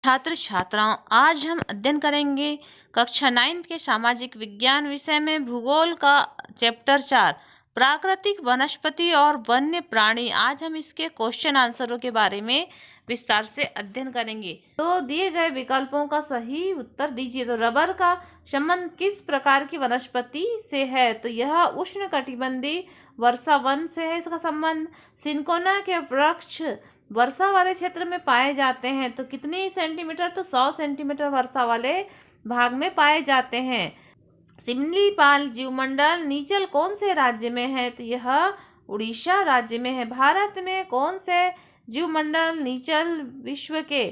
छात्र छात्राओं, आज हम अध्ययन करेंगे कक्षा 9 के सामाजिक विज्ञान विषय में भूगोल का चैप्टर 4 प्राकृतिक वनस्पति और वन्य प्राणी। आज हम इसके क्वेश्चन आंसरों के बारे में विस्तार से अध्ययन करेंगे। तो दिए गए विकल्पों का सही उत्तर दीजिए। तो रबर का संबंध किस प्रकार की वनस्पति से है? तो यह उष्णकटिबंधीय वर्षा वन से है इसका संबंध। सिनकोना के वृक्ष वर्षा वाले क्षेत्र में पाए जाते हैं। तो कितनी सेंटीमीटर? तो 100 सेंटीमीटर वर्षा वाले भाग में पाए जाते हैं। सिमलीपाल जीवमंडल नीचल कौन से राज्य में है? तो यह उड़ीसा राज्य में है। भारत में कौन से जीवमंडल नीचल विश्व के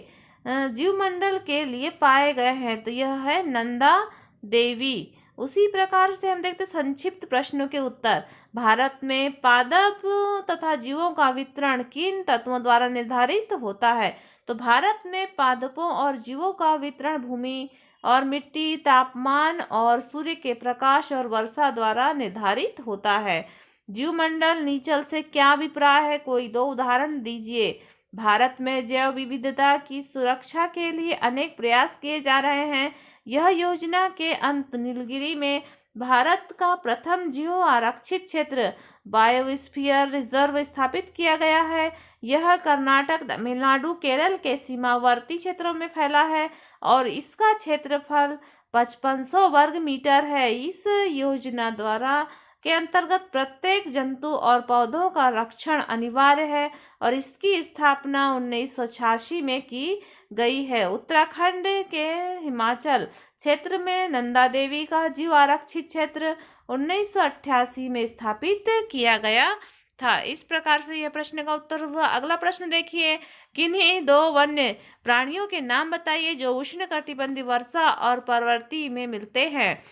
जीवमंडल के लिए पाए गए हैं? तो यह है नंदा देवी। उसी प्रकार से हम देखते संक्षिप्त प्रश्नों के उत्तर। भारत में पादप तथा जीवों का वितरण किन तत्वों द्वारा निर्धारित होता है? तो भारत में पादपों और जीवों का वितरण भूमि और मिट्टी, तापमान और सूर्य के प्रकाश और वर्षा द्वारा निर्धारित होता है। जीवमंडल नीचल से क्या अभिप्राय है? कोई दो उदाहरण दीजिए। भारत में जैव विविधता की सुरक्षा के लिए अनेक प्रयास किए जा रहे हैं। यह योजना के अंत नीलगिरी में भारत का प्रथम जीव आरक्षित क्षेत्र बायोस्फीयर रिजर्व स्थापित किया गया है। यह कर्नाटक, तमिलनाडु, केरल के सीमावर्ती क्षेत्रों में फैला है और इसका क्षेत्रफल 5500 वर्ग मीटर है। इस योजना द्वारा के अंतर्गत प्रत्येक जंतु और पौधों का रक्षण अनिवार्य है और इसकी स्थापना 1986 में की गई है। उत्तराखंड के हिमाचल क्षेत्र में नंदा देवी का जीव आरक्षित क्षेत्र 1988 में स्थापित किया गया था। इस प्रकार से यह प्रश्न का उत्तर हुआ। अगला प्रश्न देखिए, किन्हीं दो वन्य प्राणियों के नाम बताइए जो उष्णकटिबंधीय वर्षा और पर्वतीय में मिलते हैं।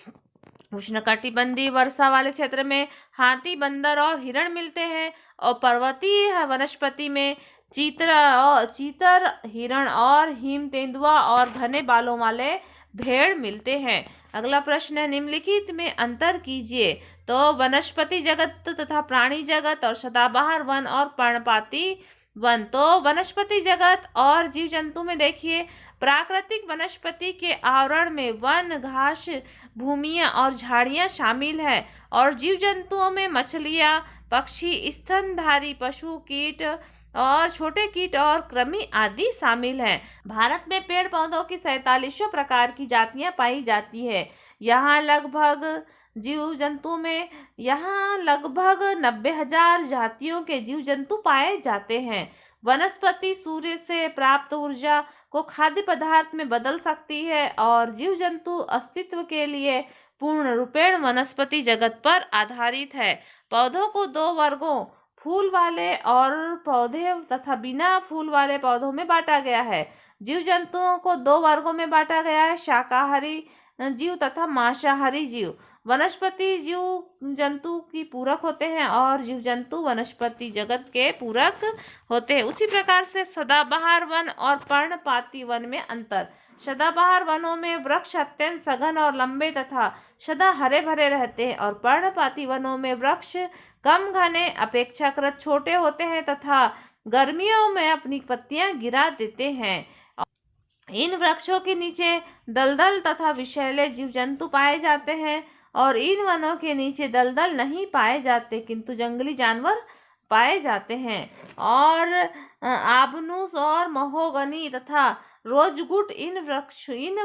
उष्णकटिबंधीय वर्षा वाले क्षेत्र में हाथी, बंदर और हिरण मिलते हैं और पर्वतीय वनस्पति में चीतर, हिरण और हिम तेंदुआ और घने बालों वाले भेड़ मिलते हैं। अगला प्रश्न है, निम्नलिखित में अंतर कीजिए। तो वनस्पति जगत तथा प्राणी जगत और सदाबहार वन और पर्णपाती वन। तो वनस्पति जगत और जीव जंतु में देखिए, प्राकृतिक वनस्पति के आवरण में वन, घास, भूमियां और झाड़ियां शामिल है और जीव जंतुओं में मछलियां, पक्षी, स्तनधारी पशु, कीट और छोटे कीट और कृमि आदि शामिल हैं। भारत में पेड़ पौधों की 47 प्रकार की जातियां पाई जाती है। यहाँ लगभग 90,000 जातियों के जीव जंतु पाए जाते हैं। वनस्पति सूर्य से प्राप्त ऊर्जा को खाद्य पदार्थ में बदल सकती है और जीव जंतु अस्तित्व के लिए पूर्ण रूपेण वनस्पति जगत पर आधारित है। पौधों को दो वर्गों, फूल वाले और पौधे तथा बिना फूल वाले पौधों में बांटा गया है। जीव जंतुओं को दो वर्गों में बांटा गया है, शाकाहारी जीव तथा मांसाहारी जीव। वनस्पति जीव जंतु की पूरक होते हैं और जीव जंतु वनस्पति जगत के पूरक होते हैं। उसी प्रकार से सदाबहार वन और पर्णपाती वन में अंतर। सदाबहार वनों में वृक्ष अत्यंत सघन और लंबे तथा सदा हरे भरे रहते हैं और पर्णपाती वनों में वृक्ष कम घने, अपेक्षाकृत छोटे होते हैं तथा गर्मियों में अपनी पत्तियां गिरा देते हैं। इन वृक्षों के नीचे दलदल तथा विषैले जीव जंतु पाए जाते हैं और इन वनों के नीचे दलदल नहीं पाए जाते किंतु जंगली जानवर पाए जाते हैं। और आबनूस और महोगनी तथा रोजवुड इन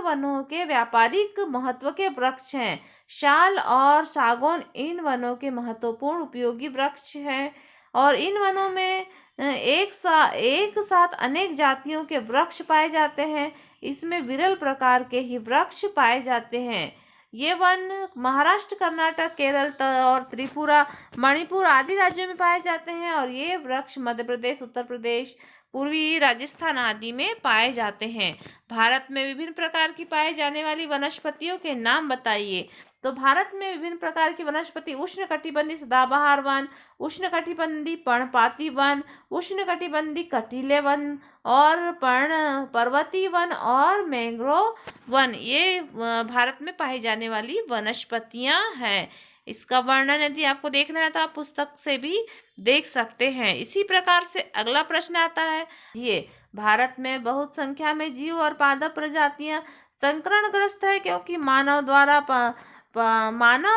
वनों के व्यापारिक महत्व के वृक्ष हैं। शाल और सागौन इन वनों के महत्वपूर्ण उपयोगी वृक्ष हैं और इन वनों में एक साथ अनेक जातियों के वृक्ष पाए जाते हैं। इसमें विरल प्रकार के ही वृक्ष पाए जाते हैं। ये वन महाराष्ट्र, कर्नाटक, केरल और त्रिपुरा, मणिपुर आदि राज्यों में पाए जाते हैं और ये वृक्ष मध्य प्रदेश, उत्तर प्रदेश, पूर्वी राजस्थान आदि में पाए जाते हैं। भारत में विभिन्न प्रकार की पाए जाने वाली वनस्पतियों के नाम बताइए। तो भारत में विभिन्न प्रकार की वनस्पति उष्णकटिबंधीय सदाबहार वन, उष्णकटिबंधीय पर्णपाती वन, उष्णकटिबंधीय कटीले वन और पर्वतीय वन और मैंग्रोव वन, ये भारत में पाई जाने वाली वनस्पतियां हैं। इसका वर्णन यदि आपको देखना है तो आप पुस्तक से भी देख सकते हैं। इसी प्रकार से अगला प्रश्न आता है, ये भारत में बहुत संख्या में जीव और पादप प्रजातियां संकरणग्रस्त है, क्योंकि मानव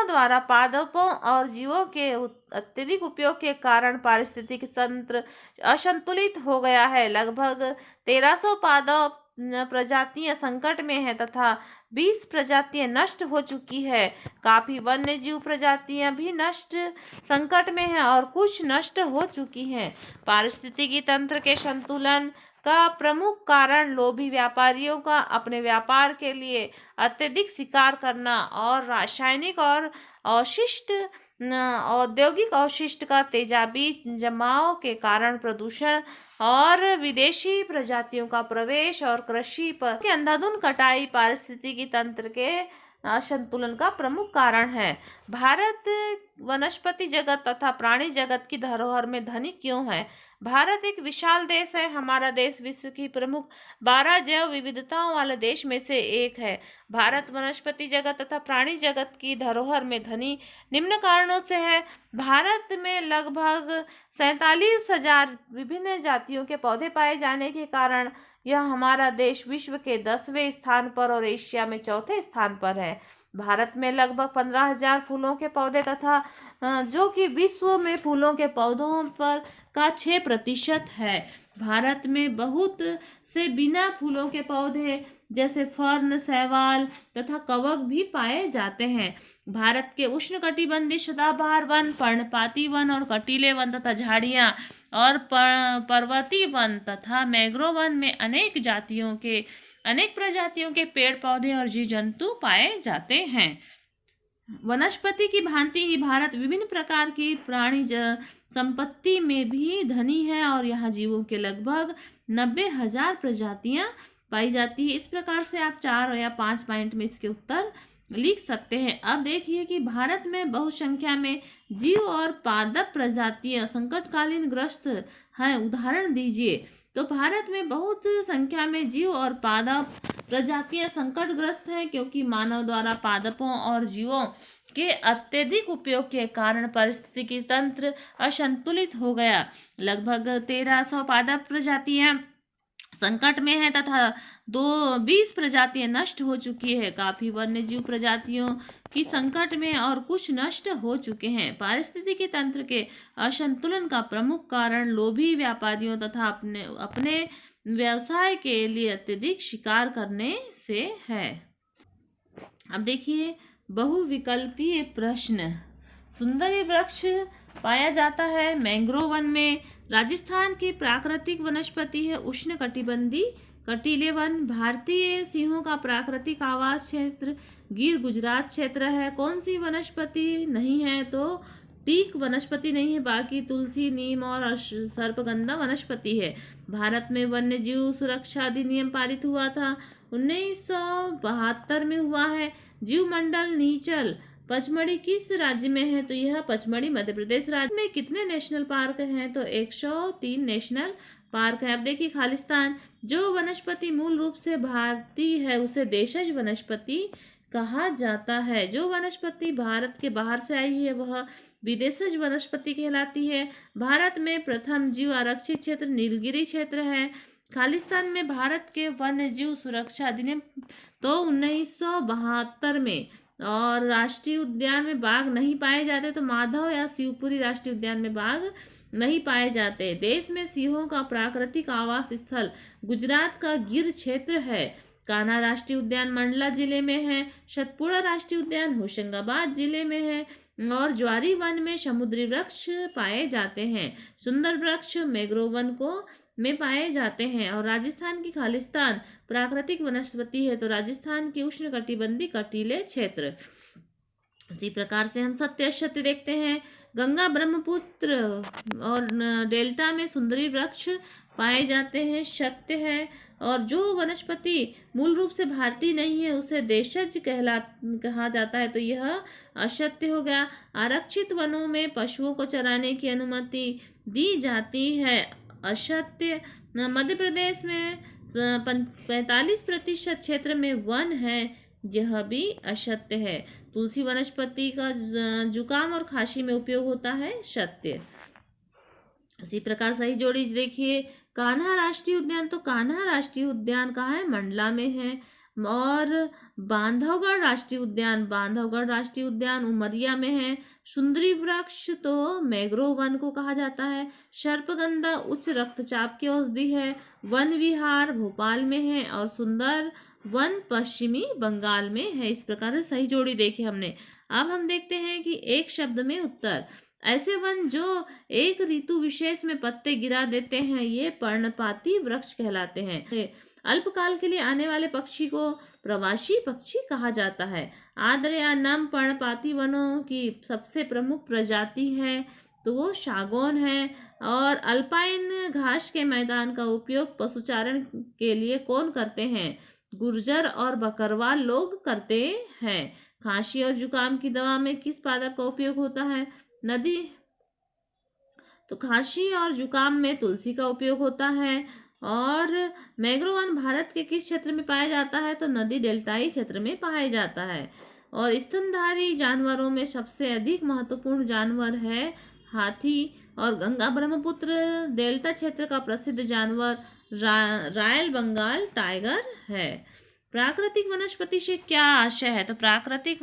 द्वारा पादपों और जीवों के अत्यधिक उपयोग के कारण पारिस्थितिक तंत्र असंतुलित हो गया है। लगभग 1300 पादप प्रजातियां संकट में है तथा 20 प्रजातियां नष्ट हो चुकी है। काफी वन्य जीव प्रजातियां भी नष्ट संकट में है और कुछ नष्ट हो चुकी हैं। पारिस्थितिकी तंत्र के संतुलन का प्रमुख कारण लोभी व्यापारियों का अपने व्यापार के लिए अत्यधिक शिकार करना और रासायनिक और अवशिष्ट औद्योगिक अवशिष्ट का तेजाबी जमाव के कारण प्रदूषण और विदेशी प्रजातियों का प्रवेश और कृषि पर अंधाधुंध कटाई पारिस्थितिकी तंत्र के असंतुलन का प्रमुख कारण है। भारत वनस्पति जगत तथा प्राणी जगत की धरोहर में धनी क्यों है? भारत एक विशाल देश है। हमारा देश विश्व की प्रमुख 12 जैव विविधताओं वाले देश में से एक है। भारत वनस्पति जगत तथा प्राणी जगत की धरोहर में धनी निम्न कारणों से है। भारत में लगभग 47,000 विभिन्न जातियों के पौधे पाए जाने के कारण यह हमारा देश विश्व के 10वें स्थान पर और एशिया में चौथे स्थान पर है। भारत में लगभग 15,000 फूलों के पौधे तथा जो कि विश्व में फूलों के पौधों पर का 6% है। भारत में बहुत से बिना फूलों के पौधे जैसे फर्न, शैवाल तथा कवक भी पाए जाते हैं। भारत के उष्णकटिबंधीय सदाबहार वन, पर्णपाती वन और कटीले वन तथा झाड़ियाँ और पर्वतीय वन तथा मैंग्रोव वन में अनेक प्रजातियों के पेड़ पौधे और जीव जंतु पाए जाते हैं। वनस्पति की भांति ही भारत विभिन्न प्रकार की प्राणी संपत्ति में भी धनी है और यहाँ जीवों के लगभग 90,000 प्रजातियां पाई जाती है। इस प्रकार से आप 4 या 5 पॉइंट में इसके उत्तर लिख सकते हैं। अब देखिए कि भारत में बहुत संख्या में जीव और पादप प्रजातियां संकटकालीन ग्रस्त हैं। उदाहरण दीजिए। तो भारत में बहुत संख्या में जीव और पादप प्रजातियां संकटग्रस्त हैं, क्योंकि मानव द्वारा पादपों और जीवों के अत्यधिक उपयोग के कारण पारिस्थितिकी तंत्र असंतुलित हो गया। लगभग 1300 पादप प्रजातियां संकट में है तथा 20 प्रजातियां नष्ट हो चुकी है। काफी वन्य जीव प्रजातियों की संकट में और कुछ नष्ट हो चुके हैं। पारिस्थितिकी तंत्र के असंतुलन का प्रमुख कारण लोभी व्यापारियों तथा अपने व्यवसाय के लिए अत्यधिक शिकार करने से है। अब देखिए बहुविकल्पीय प्रश्न। सुंदरी वृक्ष पाया जाता है मैंग्रोव वन में। राजस्थान की प्राकृतिक वनस्पति है उष्णकटिबंधीय कटीले वन। भारतीय सिंहों का प्राकृतिक आवास क्षेत्र गिर गुजरात क्षेत्र है। कौन सी वनस्पति नहीं है? तो टीक वनस्पति नहीं है, बाकी तुलसी, नीम और सर्पगंधा वनस्पति है। भारत में वन्य जीव सुरक्षा अधिनियम पारित हुआ था 1972 में हुआ है। जीव मंडल नीचल पचमढ़ी किस राज्य में है? तो यह पचमढ़ी मध्य प्रदेश राज्य में। कितने नेशनल पार्क हैं? तो 103 नेशनल पार्क है। अब देखिए खालिस्तान। जो वनस्पति मूल रूप से भारतीय है उसे देशज वनस्पति कहा जाता है। जो वनस्पति भारत के बाहर से आई है वह विदेशज वनस्पति कहलाती है। भारत में प्रथम जीव आरक्षित क्षेत्र नीलगिरी क्षेत्र है। खालिस्तान में भारत के वन्य जीव सुरक्षा अधिनियम तो 1972 में। और राष्ट्रीय उद्यान में बाघ नहीं पाए जाते, तो माधव या शिवपुरी राष्ट्रीय उद्यान में बाघ नहीं पाए जाते। देश में सिंहों का प्राकृतिक आवास स्थल गुजरात का गिर क्षेत्र है। कान्हा राष्ट्रीय उद्यान मंडला जिले में है। सतपुड़ा राष्ट्रीय उद्यान होशंगाबाद जिले में है। और ज्वारी वन में समुद्री वृक्ष पाए जाते हैं। सुंदर वृक्ष मैंग्रोव वन में पाए जाते हैं। और राजस्थान की खालिस्तान प्राकृतिक वनस्पति है, तो राजस्थान की उष्णकटिबंधीय कटीले क्षेत्र। इसी प्रकार से हम सत्य असत्य देखते हैं। गंगा ब्रह्मपुत्र और डेल्टा में सुंदरी वृक्ष पाए जाते हैं, सत्य है। और जो वनस्पति मूल रूप से भारतीय नहीं है उसे देशज कहा जाता है, तो यह असत्य हो गया। आरक्षित वनों में पशुओं को चराने की अनुमति दी जाती है, असत्य। मध्य प्रदेश में 45% क्षेत्र में वन है, यह भी असत्य है। तुलसी वनस्पति का जुकाम और खांसी में उपयोग होता है, सत्य। उसी प्रकार सही जोड़ी देखिए, कान्हा राष्ट्रीय उद्यान, तो कान्हा राष्ट्रीय उद्यान कहाँ है? मंडला में है। और बांधवगढ़ राष्ट्रीय उद्यान, बांधवगढ़ राष्ट्रीय उद्यान उमरिया में है। सुंदरी वृक्ष तो मैंग्रोव वन को कहा जाता है। सर्पगंधा उच्च रक्तचाप की औषधि है। वन विहार भोपाल में है और सुंदर वन पश्चिमी बंगाल में है। इस प्रकार से सही जोड़ी देखी हमने। अब हम देखते हैं कि एक शब्द में उत्तर। ऐसे वन जो एक ऋतु विशेष में पत्ते गिरा देते हैं, ये पर्णपाती वृक्ष कहलाते हैं। अल्पकाल के लिए आने वाले पक्षी को प्रवासी पक्षी कहा जाता है। आर्द्र या नम पर्णपाती वनों की सबसे प्रमुख प्रजाति है तो वो सागौन है। और अल्पाइन घास के मैदान का उपयोग पशुचारण के लिए कौन करते हैं? गुर्जर और बकरवाल लोग करते हैं। खांसी और जुकाम की दवा में किस पादप का उपयोग होता है? नदी, तो खांसी और जुकाम में तुलसी का उपयोग होता है। और मैंग्रोव वन भारत के किस क्षेत्र में पाया जाता है? तो नदी डेल्टाई क्षेत्र में पाया जाता है। और स्तनधारी जानवरों में सबसे अधिक महत्वपूर्ण जानवर है हाथी। और गंगा ब्रह्मपुत्र डेल्टा क्षेत्र का प्रसिद्ध जानवर रॉयल बंगाल टाइगर है। प्राकृतिक वनस्पति से क्या आशय है? तो प्राकृतिक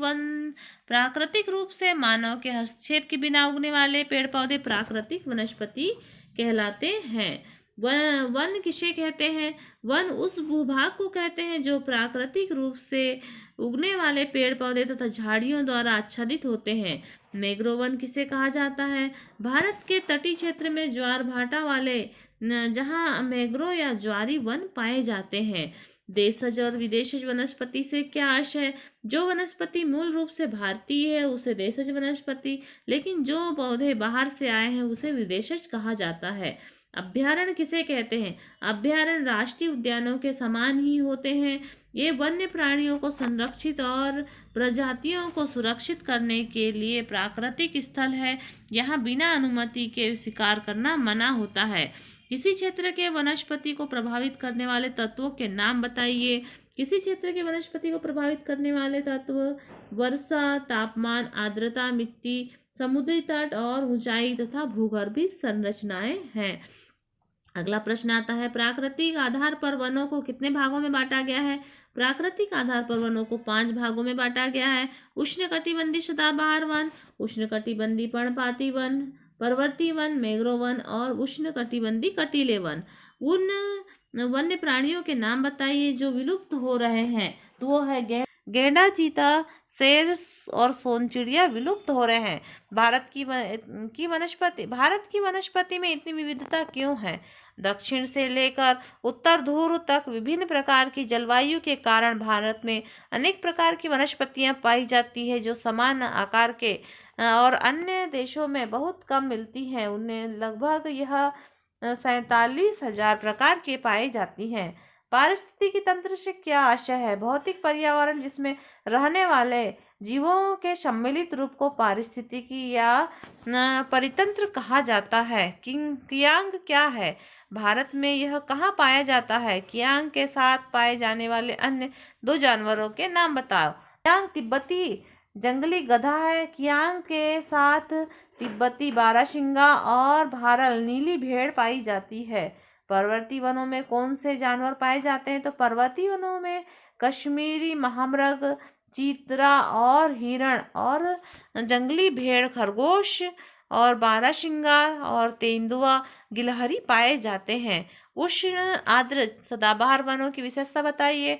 रूप से मानव के हस्तक्षेप के बिना उगने वाले पेड़ पौधे प्राकृतिक वनस्पति कहलाते हैं। वन किसे कहते हैं? वन उस भूभाग को कहते हैं जो प्राकृतिक रूप से उगने वाले पेड़ पौधे तथा झाड़ियों द्वारा आच्छादित होते हैं। मैंग्रोव वन किसे कहा जाता है? भारत के तटीय क्षेत्र में ज्वार भाटा वाले जहां मैंग्रोव या ज्वारी वन पाए जाते हैं। देशज और विदेशज वनस्पति से क्या आशय? जो वनस्पति मूल रूप से भारतीय है उसे देशज वनस्पति, लेकिन जो पौधे बाहर से आए हैं उसे विदेशज कहा जाता है। अभ्यारण्य किसे कहते हैं? अभ्यारण्य राष्ट्रीय उद्यानों के समान ही होते हैं। ये वन्य प्राणियों को संरक्षित और प्रजातियों को सुरक्षित करने के लिए प्राकृतिक स्थल है। यहाँ बिना अनुमति के शिकार करना मना होता है। किसी क्षेत्र के वनस्पति को प्रभावित करने वाले तत्वों के नाम बताइए। किसी क्षेत्र के वनस्पति को प्रभावित करने वाले तत्व वर्षा, तापमान, आर्द्रता, मिट्टी, समुद्री तट और ऊंचाई तथा भूगर्भीय संरचनाएं हैं। अगला प्रश्न आता है, प्राकृतिक आधार पर वनों को कितने भागों में बांटा गया है? प्राकृतिक आधार पर वनों को 5 भागों में बांटा गया है। उष्णकटिबंधीय सदाबहार वन, उष्णकटिबंधीय पर्णपाती वन, पर्वतीय वन, मैंग्रोव वन और उष्णकटिबंधीय कटीले वन। उन वन्य प्राणियों के नाम बताइए जो विलुप्त हो रहे हैं। तो वो है गैंडा, चीता, शेर और सोन चिड़िया विलुप्त हो रहे हैं। भारत की वनस्पति में इतनी विविधता क्यों है? दक्षिण से लेकर उत्तर ध्रुव तक विभिन्न प्रकार की जलवायु के कारण भारत में अनेक प्रकार की वनस्पतियां पाई जाती है जो समान आकार के और अन्य देशों में बहुत कम मिलती हैं। उन्हें लगभग यह 47,000 प्रकार के पाई जाती हैं। पारिस्थितिकी तंत्र से क्या आशय है? भौतिक पर्यावरण जिसमें रहने वाले जीवों के सम्मिलित रूप को पारिस्थितिकी या परितंत्र कहा जाता है। कियांग क्या है? भारत में यह कहाँ पाया जाता है? कियांग के साथ पाए जाने वाले अन्य 2 जानवरों के नाम बताओ। कियांग तिब्बती जंगली गधा है। कियांग के साथ तिब्बती बारहसिंगा और भारल नीली भेड़ पाई जाती है। पर्वतीय वनों में कौन से जानवर पाए जाते हैं? तो पर्वतीय वनों में कश्मीरी महामृग, चीतरा और हिरण और जंगली भेड़, खरगोश और बारहसिंगा और तेंदुआ, गिलहरी पाए जाते हैं। उष्ण आर्द्र सदाबहार वनों की विशेषता बताइए।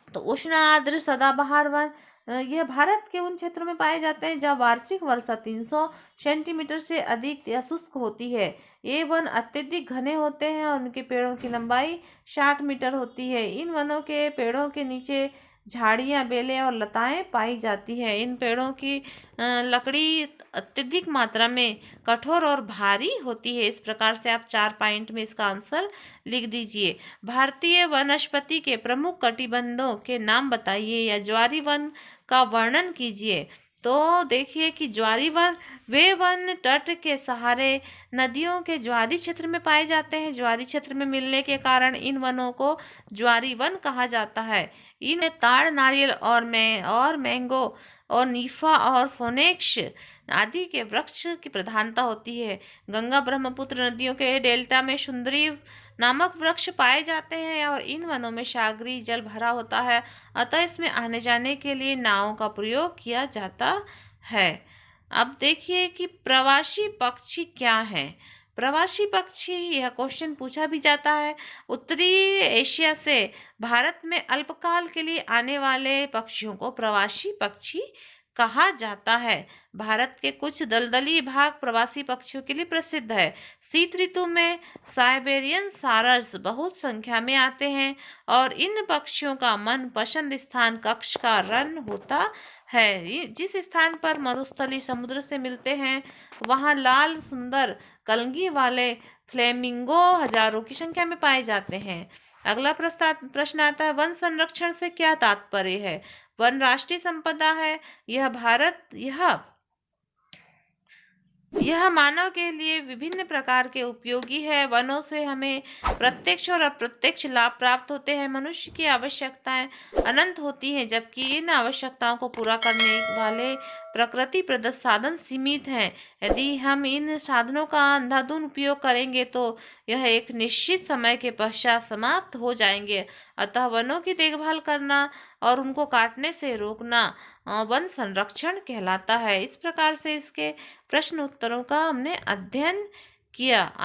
तो उष्ण आर्द्र सदाबहार वन यह भारत के उन क्षेत्रों में पाए जाते हैं जहाँ वार्षिक वर्षा 300 सेंटीमीटर से अधिक या शुष्क होती है। ये वन अत्यधिक घने होते हैं और उनके पेड़ों की लंबाई 60 मीटर होती है। इन वनों के पेड़ों के नीचे झाड़ियाँ, बेलें और लताएं पाई जाती है। इन पेड़ों की लकड़ी अत्यधिक मात्रा में कठोर और भारी होती है। इस प्रकार से आप 4 पॉइंट में इसका आंसर लिख दीजिए। भारतीय वनस्पति के प्रमुख कटिबंधों के नाम बताइए या ज्वारी वन का वर्णन कीजिए। तो देखिए कि ज्वारी वन वे वन तट के सहारे नदियों के ज्वारी क्षेत्र में पाए जाते हैं। ज्वारी क्षेत्र में मिलने के कारण इन वनों को ज्वारी वन कहा जाता है। इन ताड़, नारियल और मैंगो और नीफा और फोनेक्स आदि के वृक्ष की प्रधानता होती है। गंगा ब्रह्मपुत्र नदियों के डेल्टा में सुंदरी नामक वृक्ष पाए जाते हैं और इन वनों में सागरीय जल भरा होता है, अतः इसमें आने जाने के लिए नावों का प्रयोग किया जाता है। अब देखिए कि प्रवासी पक्षी क्या है। प्रवासी पक्षी, यह क्वेश्चन पूछा भी जाता है। उत्तरी एशिया से भारत में अल्पकाल के लिए आने वाले पक्षियों को प्रवासी पक्षी कहा जाता है। भारत के कुछ दलदली भाग प्रवासी पक्षियों के लिए प्रसिद्ध है। शीत ऋतु में साइबेरियन सारस बहुत संख्या में आते हैं और इन पक्षियों का मनपसंद स्थान कक्ष का रन होता है। जिस स्थान पर मरुस्थली समुद्र से मिलते हैं वहां लाल सुंदर कलगी वाले फ्लेमिंगो हजारों की संख्या में पाए जाते हैं। अगला प्रश्न आता है, वन संरक्षण से क्या तात्पर्य है। वन राष्ट्रीय संपदा है। यह मानव के लिए विभिन्न प्रकार के उपयोगी है। वनों से हमें प्रत्यक्ष और अप्रत्यक्ष लाभ प्राप्त होते हैं। मनुष्य की आवश्यकताएं अनंत होती हैं, जबकि इन आवश्यकताओं को पूरा करने वाले प्रकृति प्रदत्त साधन सीमित हैं। यदि हम इन साधनों का अंधाधुंध उपयोग करेंगे तो यह एक निश्चित समय के पश्चात समाप्त हो जाएंगे। अतः वनों की देखभाल करना और उनको काटने से रोकना वन संरक्षण कहलाता है। इस प्रकार से इसके प्रश्न उत्तरों का हमने अध्ययन किया।